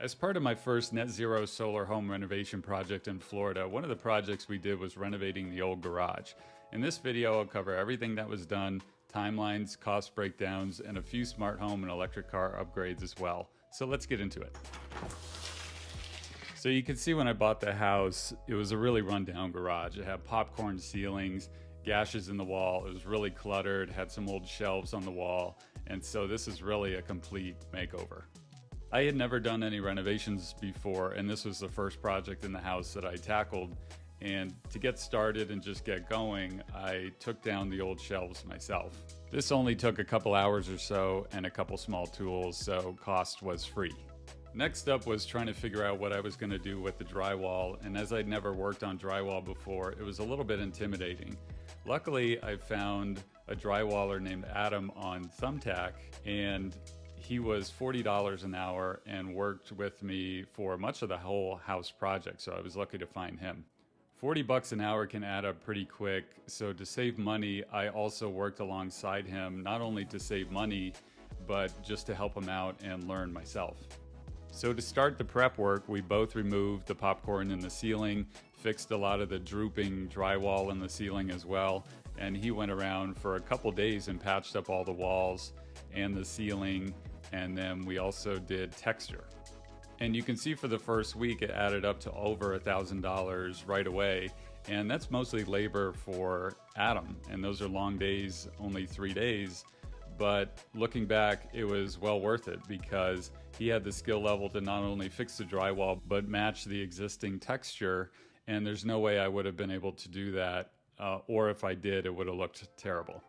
As part of my first net zero solar home renovation project in Florida, one of the projects we did was renovating the old garage. In this video, I'll cover everything that was done, timelines, cost breakdowns, and a few smart home and electric car upgrades as well. So let's get into it. So you can see when I bought the house, it was a really rundown garage. It had popcorn ceilings, gashes in the wall. It was really cluttered, had some old shelves on the wall. And so this is really a complete makeover. I had never done any renovations before, and this was the first project in the house that I tackled. And to get started and just get going, I took down the old shelves myself. This only took a couple hours or so and a couple small tools, so cost was free. Next up was trying to figure out what I was going to do with the drywall, and as I'd never worked on drywall before, it was a little bit intimidating. Luckily, I found a drywaller named Adam on Thumbtack, and he was $40 an hour and worked with me for much of the whole house project, so I was lucky to find him. 40 bucks an hour can add up pretty quick, so to save money, I also worked alongside him, not only to save money, but just to help him out and learn myself. So to start the prep work, we both removed the popcorn in the ceiling, fixed a lot of the drooping drywall in the ceiling as well, and he went around for a couple days and patched up all the walls and the ceiling, and then we also did texture. And you can see for the first week it added up to over $1,000 right away, and that's mostly labor for Adam, and those are long days, only 3 days. But looking back, it was well worth it because he had the skill level to not only fix the drywall, but match the existing texture. And there's no way I would have been able to do that, or if I did, it would have looked terrible.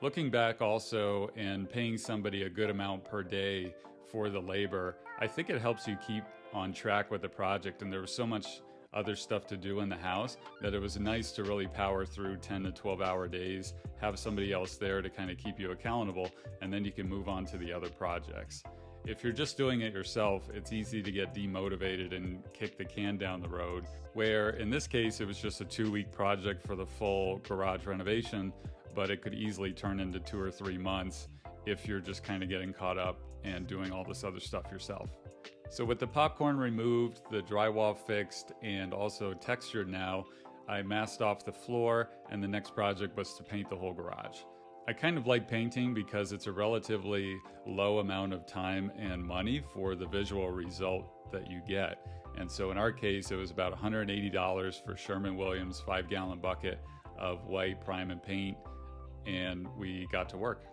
Looking back also and paying somebody a good amount per day for the labor, I think it helps you keep on track with the project. And there was so much other stuff to do in the house that it was nice to really power through 10 to 12 hour days, have somebody else there to kind of keep you accountable, and then you can move on to the other projects. If you're just doing it yourself, it's easy to get demotivated and kick the can down the road, where in this case it was just a 2-week project for the full garage renovation, but it could easily turn into 2 or 3 months if you're just kind of getting caught up and doing all this other stuff yourself. So with the popcorn removed, the drywall fixed, and also textured now, I masked off the floor, and the next project was to paint the whole garage. I kind of like painting because it's a relatively low amount of time and money for the visual result that you get. And so in our case, it was about $180 for Sherwin-Williams 5-gallon bucket of white prime and paint, and we got to work.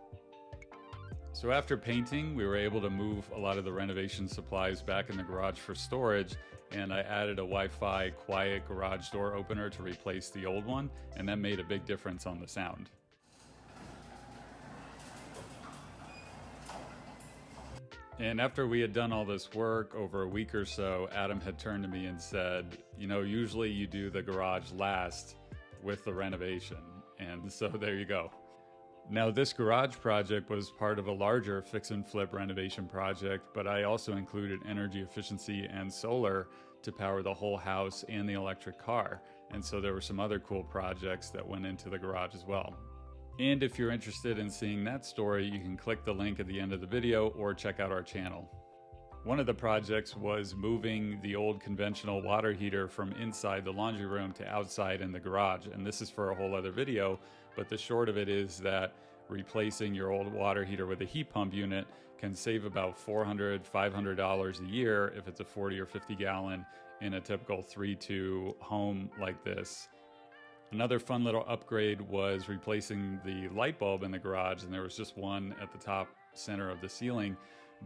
So after painting, we were able to move a lot of the renovation supplies back in the garage for storage, and I added a Wi-Fi quiet garage door opener to replace the old one, and that made a big difference on the sound. And after we had done all this work over a week or so, Adam had turned to me and said, you know, usually you do the garage last with the renovation. And so there you go. Now, this garage project was part of a larger fix and flip renovation project, but I also included energy efficiency and solar to power the whole house and the electric car. And so there were some other cool projects that went into the garage as well. And if you're interested in seeing that story, you can click the link at the end of the video or check out our channel. One of the projects was moving the old conventional water heater from inside the laundry room to outside in the garage. And this is for a whole other video, but the short of it is that replacing your old water heater with a heat pump unit can save about $400, $500 a year if it's a 40 or 50 gallon in a typical 3-2 home like this. Another fun little upgrade was replacing the light bulb in the garage, and there was just one at the top center of the ceiling.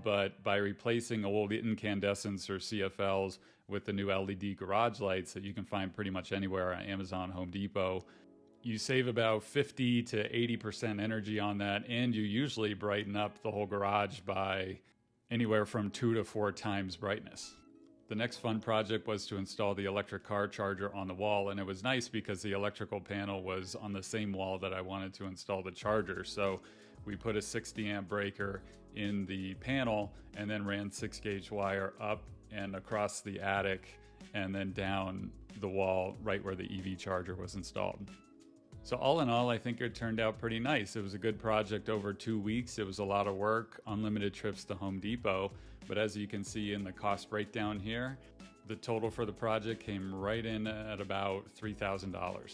But by replacing old incandescents or CFLs with the new LED garage lights that you can find pretty much anywhere on Amazon, Home Depot, you save about 50 to 80% energy on that, and you usually brighten up the whole garage by anywhere from 2 to 4 times brightness. The next fun project was to install the electric car charger on the wall, and it was nice because the electrical panel was on the same wall that I wanted to install the charger. So we put a 60 amp breaker in the panel and then ran 6-gauge wire up and across the attic and then down the wall right where the EV charger was installed. So all in all, I think it turned out pretty nice. It was a good project over 2 weeks. It was a lot of work, unlimited trips to Home Depot. But as you can see in the cost breakdown here, the total for the project came right in at about $3,000.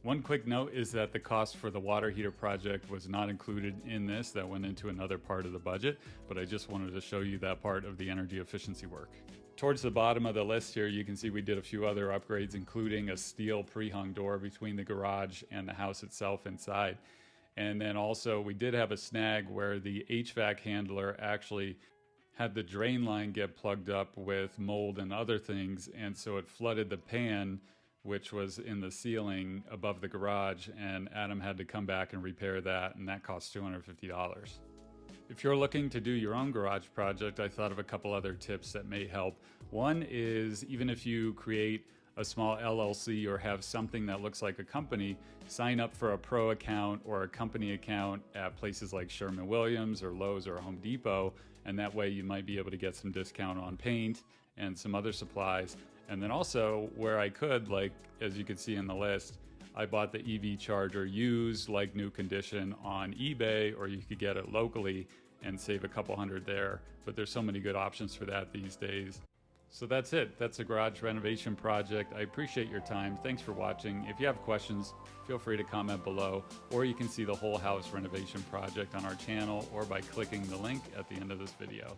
One quick note is that the cost for the water heater project was not included in this. That went into another part of the budget, but I just wanted to show you that part of the energy efficiency work. Towards the bottom of the list here, you can see we did a few other upgrades, including a steel pre-hung door between the garage and the house itself inside. And then also we did have a snag where the HVAC handler actually had the drain line get plugged up with mold and other things, and so it flooded the pan, which was in the ceiling above the garage, and Adam had to come back and repair that, and that cost $250. If you're looking to do your own garage project, I thought of a couple other tips that may help. One is, even if you create a small LLC or have something that looks like a company, sign up for a pro account or a company account at places like Sherwin-Williams or Lowe's or Home Depot, and that way you might be able to get some discount on paint and some other supplies. And then also, where I could, like as you can see in the list, I bought the EV charger used, like new condition, on eBay, or you could get it locally and save a couple hundred there. But there's so many good options for that these days. So that's it. That's a garage renovation project. I appreciate your time. Thanks for watching. If you have questions, feel free to comment below, or you can see the whole house renovation project on our channel or by clicking the link at the end of this video.